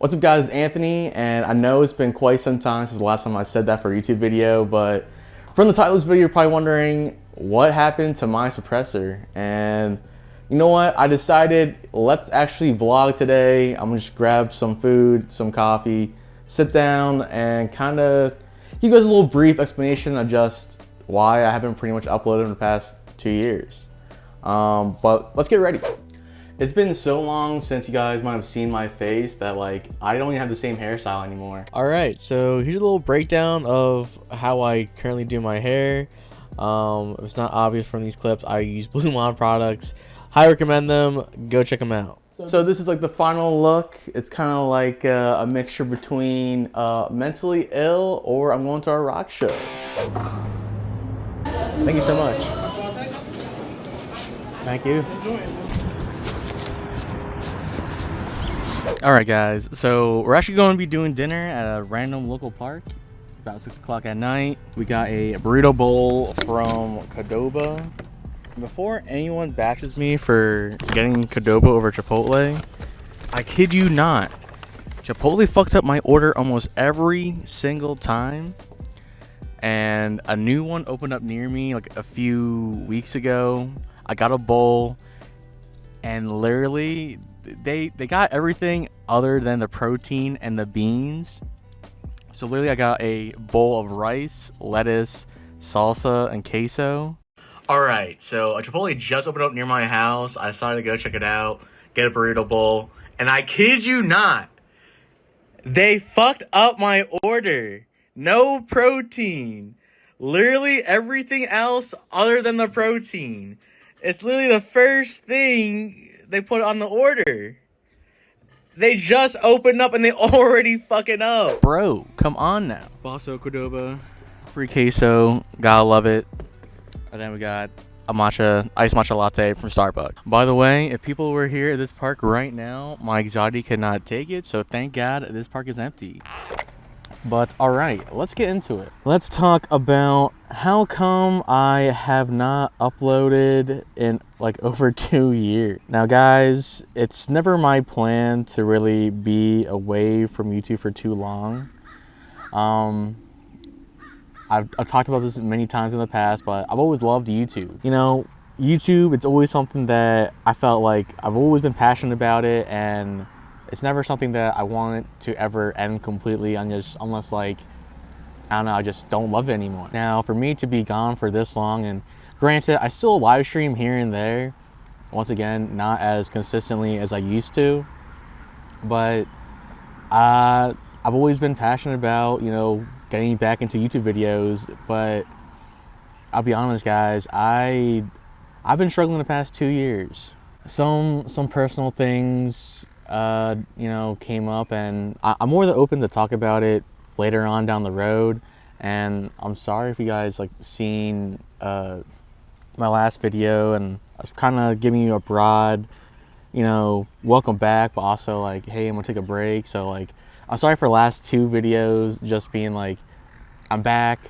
What's up guys, it's Anthony, and I know it's been quite some time since the last time I said that for a YouTube video, but from the title of this video, you're probably wondering what happened to MySuppressor. And you know what? I decided let's actually vlog today. I'm gonna just grab some food, some coffee, sit down, and kind of give you guys a little brief explanation of just why I haven't pretty much uploaded in the past 2 years. But let's get ready. It's been so long since you guys might have seen my face that like I don't even have the same hairstyle anymore. All right, so here's a little breakdown of how I currently do my hair. If it's not obvious from these clips, I use Blue Mod products. Highly recommend them. Go check them out. So this is like the final look. It's kind of like a mixture between mentally ill or I'm going to a rock show. Thank you so much. Thank you. Alright guys, so we're actually going to be doing dinner at a random local park about 6 o'clock at night. We got a burrito bowl from Qdoba. Before anyone bashes me for getting Qdoba over Chipotle, I kid you not, Chipotle fucks up my order almost every single time. And a new one opened up near me like a few weeks ago. I got a bowl and literally they got everything other than the protein and the beans. So literally I got a bowl of rice, lettuce, salsa, and queso. Alright, so a Chipotle just opened up near my house. I decided to go check it out, get a burrito bowl, and I kid you not, they fucked up my order. No protein. Literally everything else other than the protein. It's literally the first thing they put on the order. They just opened up and they already fucking up. Bro, come on now. Also Qdoba, free queso, gotta love it. And then we got a iced matcha latte from Starbucks. By the way, if people were here at this park right now, my anxiety could not take it, so thank God this park is empty. But alright, let's get into it. Let's talk about how come I have not uploaded in like over 2 years. Now guys, it's never my plan to really be away from YouTube for too long. I've talked about this many times in the past, but I've always loved YouTube. You know, YouTube, it's always something that I felt like I've always been passionate about it, and it's never something that I want it to ever end completely unless like, I don't know, I just don't love it anymore. Now, for me to be gone for this long, and granted, I still live stream here and there, once again, not as consistently as I used to, but I've always been passionate about, you know, getting back into YouTube videos. But I'll be honest guys, I've been struggling the past 2 years. Some personal things you know, came up, and I'm more than open to talk about it later on down the road. And I'm sorry if you guys like seen my last video, and I was kind of giving you a broad, you know, welcome back, but also like, hey, I'm gonna take a break. So like, I'm sorry for the last 2 videos just being like, I'm back,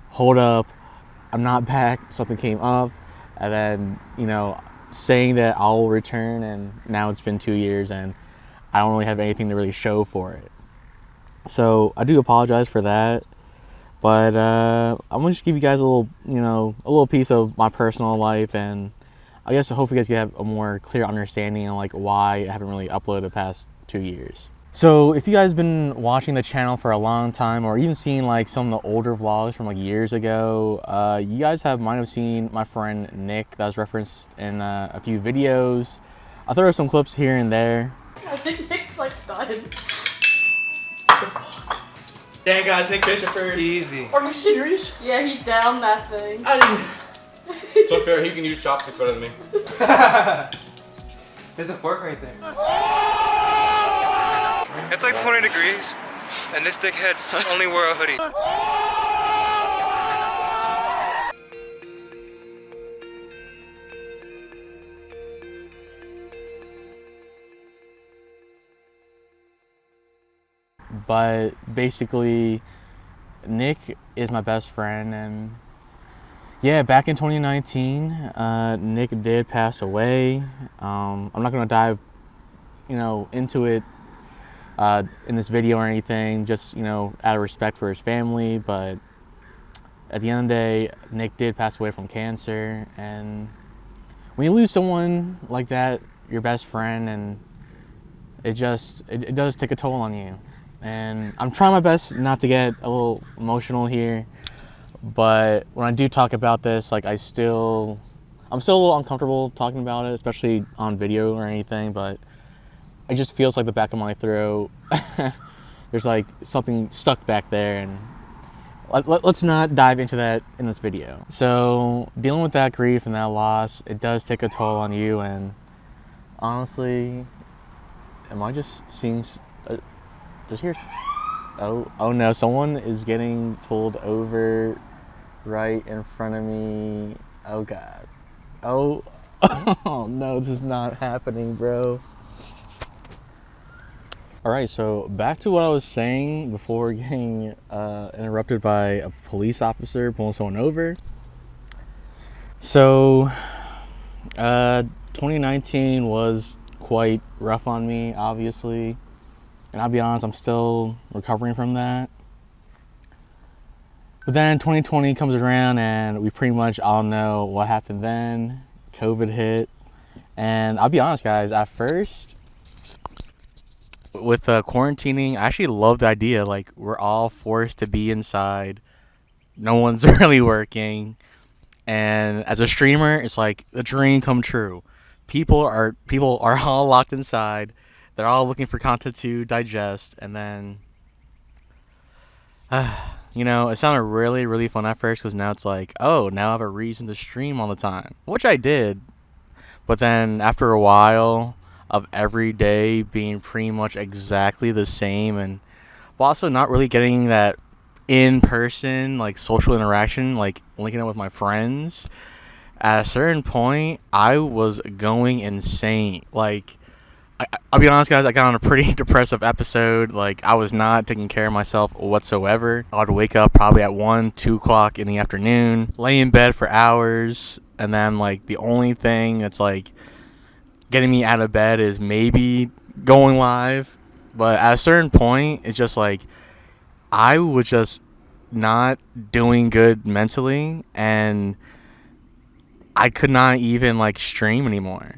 hold up, I'm not back, something came up, and then, you know, saying that I'll return, and now it's been 2 years and I don't really have anything to really show for it. So I do apologize for that, but I'm gonna just give you guys a little, you know, a little piece of my personal life, and I guess I hope you guys can have a more clear understanding of like why I haven't really uploaded the past 2 years. So if you guys have been watching the channel for a long time, or even seen like some of the older vlogs from like years ago, you guys might have seen my friend Nick that was referenced in a few videos. I'll throw some clips here and there. I think Nick's like done. Dang guys, Nick Bishop first. Easy. Are you serious? Yeah, he downed that thing. I didn't. It's unfair, he can use chopsticks better than me. There's a fork right there. It's like 20 degrees, and this dickhead only wore a hoodie. But basically, Nick is my best friend, and yeah, back in 2019, Nick did pass away. I'm not gonna dive, you know, into it in this video or anything, just, you know, out of respect for his family. But at the end of the day, Nick did pass away from cancer, and when you lose someone like that, your best friend, and it does take a toll on you. And I'm trying my best not to get a little emotional here, but when I do talk about this, like I'm still a little uncomfortable talking about it, especially on video or anything, but it just feels like the back of my throat. There's like something stuck back there, and let's not dive into that in this video. So dealing with that grief and that loss, it does take a toll on you. And honestly, am I just seeing just here? Oh no, someone is getting pulled over right in front of me. Oh god. Oh no, this is not happening, bro. Alright, so back to what I was saying before getting interrupted by a police officer pulling someone over. So 2019 was quite rough on me, obviously, and I'll be honest, I'm still recovering from that. But then 2020 comes around, and we pretty much all know what happened then. COVID hit, and I'll be honest, guys, at first, with quarantining, I actually loved the idea. Like, we're all forced to be inside, no one's really working, and as a streamer, it's like a dream come true. People are all locked inside. They're all looking for content to digest, and then you know, it sounded really, really fun at first, because now it's like, oh, now I have a reason to stream all the time, which I did. But then after a while of every day being pretty much exactly the same, and also not really getting that in-person like social interaction, like linking up with my friends, at a certain point I was going insane. Like, I'll be honest, guys, I got on a pretty depressive episode. Like, I was not taking care of myself whatsoever. I would wake up probably at 1, 2 o'clock in the afternoon, lay in bed for hours, and then like the only thing that's like getting me out of bed is maybe going live. But at a certain point, it's just like I was just not doing good mentally, and I could not even like stream anymore.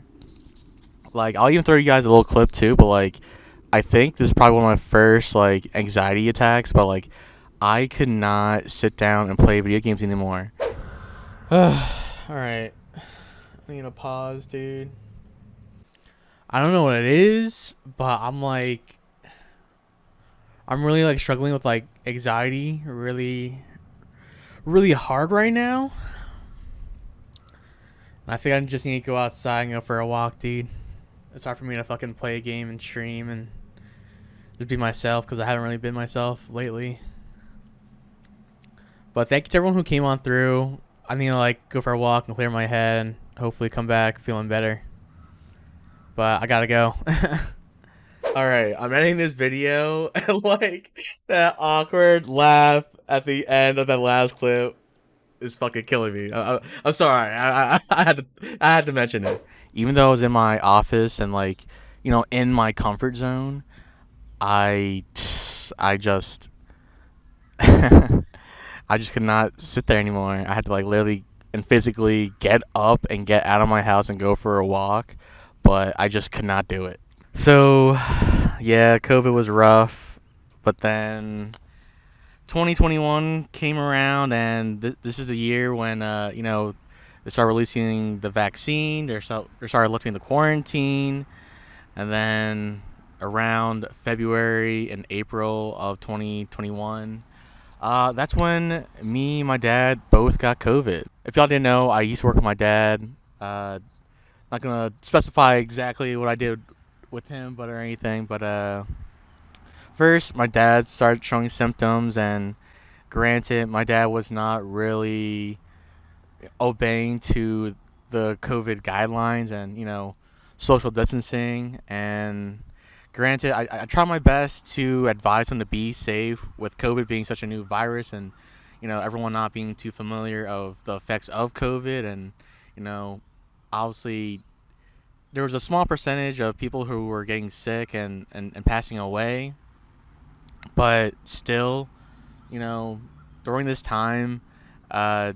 Like, I'll even throw you guys a little clip too, but like I think this is probably one of my first like anxiety attacks, but like I could not sit down and play video games anymore. Alright. I need to pause, dude. I don't know what it is, but I'm really like struggling with like anxiety really hard right now. And I think I just need to go outside and go for a walk, dude. It's hard for me to fucking play a game and stream and just be myself, because I haven't really been myself lately. But thank you to everyone who came on through. I need to like go for a walk and clear my head and hopefully come back feeling better. But I gotta go. Alright, I'm ending this video, and like that awkward laugh at the end of that last clip is fucking killing me. I'm sorry. I had to mention it. Even though I was in my office and like, you know, in my comfort zone, I just I just could not sit there anymore. I had to like literally and physically get up and get out of my house and go for a walk, but I just could not do it. So yeah, COVID was rough, but then 2021 came around, and this is the year when you know, they started releasing the vaccine. They started lifting the quarantine, and then around February and April of 2021, that's when me and my dad both got COVID. If y'all didn't know, I used to work with my dad. Not gonna specify exactly what I did with him, but or anything, but first, my dad started showing symptoms, and granted, my dad was not really obeying to the COVID guidelines and, you know, social distancing. And granted, I try my best to advise him to be safe with COVID being such a new virus, and, you know, everyone not being too familiar of the effects of COVID, and, you know, obviously there was a small percentage of people who were getting sick and passing away, but still, you know, during this time, uh,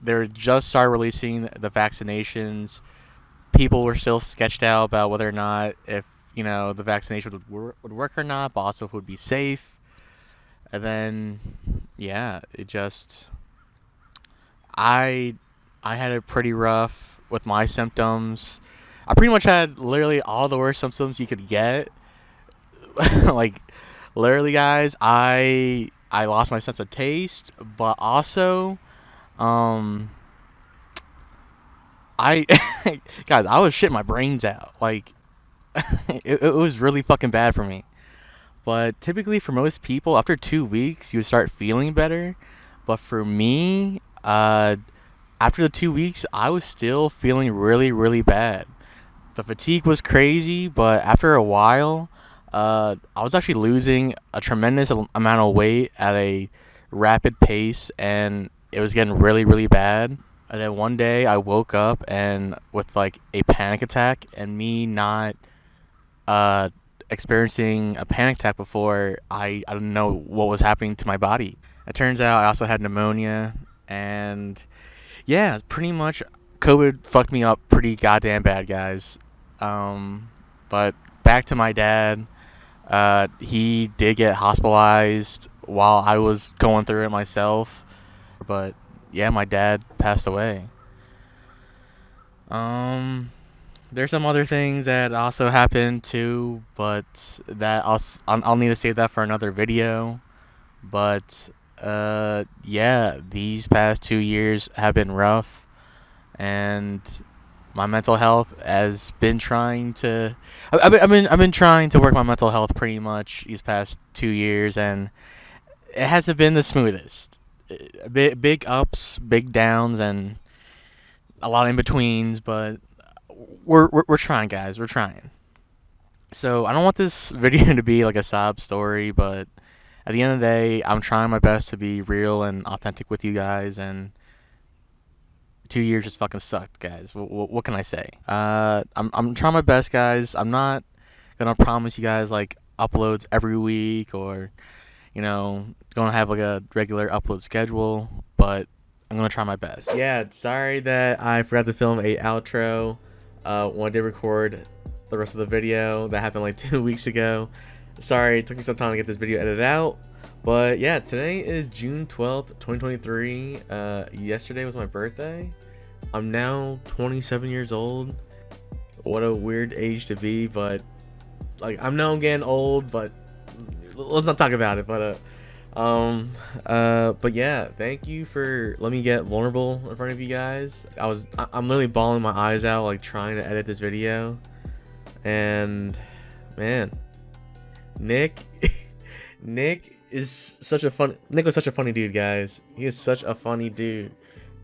they're just started releasing the vaccinations. People were still sketched out about whether or not if the vaccination would work or not, but also if it would be safe. And then, yeah, it just I had it pretty rough with my symptoms. I pretty much had literally all the worst symptoms you could get. Like, literally, guys, I lost my sense of taste, but also, I guys, I was shitting my brains out. Like, it was really fucking bad for me. But typically, for most people, after 2 weeks, you would start feeling better. But for me, after the 2 weeks, I was still feeling really, really bad. The fatigue was crazy, but after a while, I was actually losing a tremendous amount of weight at a rapid pace, and it was getting really, really bad. And then one day, I woke up and with like a panic attack, and me not experiencing a panic attack before, I didn't know what was happening to my body. It turns out I also had pneumonia, and yeah, pretty much COVID fucked me up pretty goddamn bad, guys. But back to my dad. He did get hospitalized while I was going through it myself. But yeah, my dad passed away. There's some other things that also happened too, but that I'll need to save that for another video. But yeah, these past 2 years have been rough, and my mental health has been trying to. I've been trying to work my mental health pretty much these past 2 years, and it hasn't been the smoothest. Big ups, big downs, and a lot in betweens, but we're trying, guys. We're trying. So I don't want this video to be like a sob story, but at the end of the day, I'm trying my best to be real and authentic with you guys, and 2 years just fucking sucked, guys. What can I say? I'm trying my best, guys. I'm not gonna promise you guys like uploads every week or gonna have like a regular upload schedule, but I'm gonna try my best. Yeah, sorry that I forgot to film a outro when I did record the rest of the video. That happened like 2 weeks ago. Sorry, it took me some time to get this video edited out. But yeah, today is June 12th, 2023. Yesterday was my birthday. I'm now 27 years old. What a weird age to be, but like I'm getting old, but let's not talk about it. But yeah, thank you for letting me get vulnerable in front of you guys. I'm literally bawling my eyes out like trying to edit this video. And man, Nick was such a funny dude, guys. He is such a funny dude,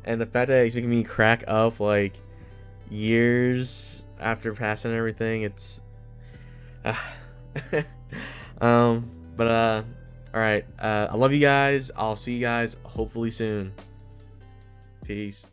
and the fact that he's making me crack up like years after passing and everything, it's all right, I love you guys. I'll see you guys hopefully soon. Peace.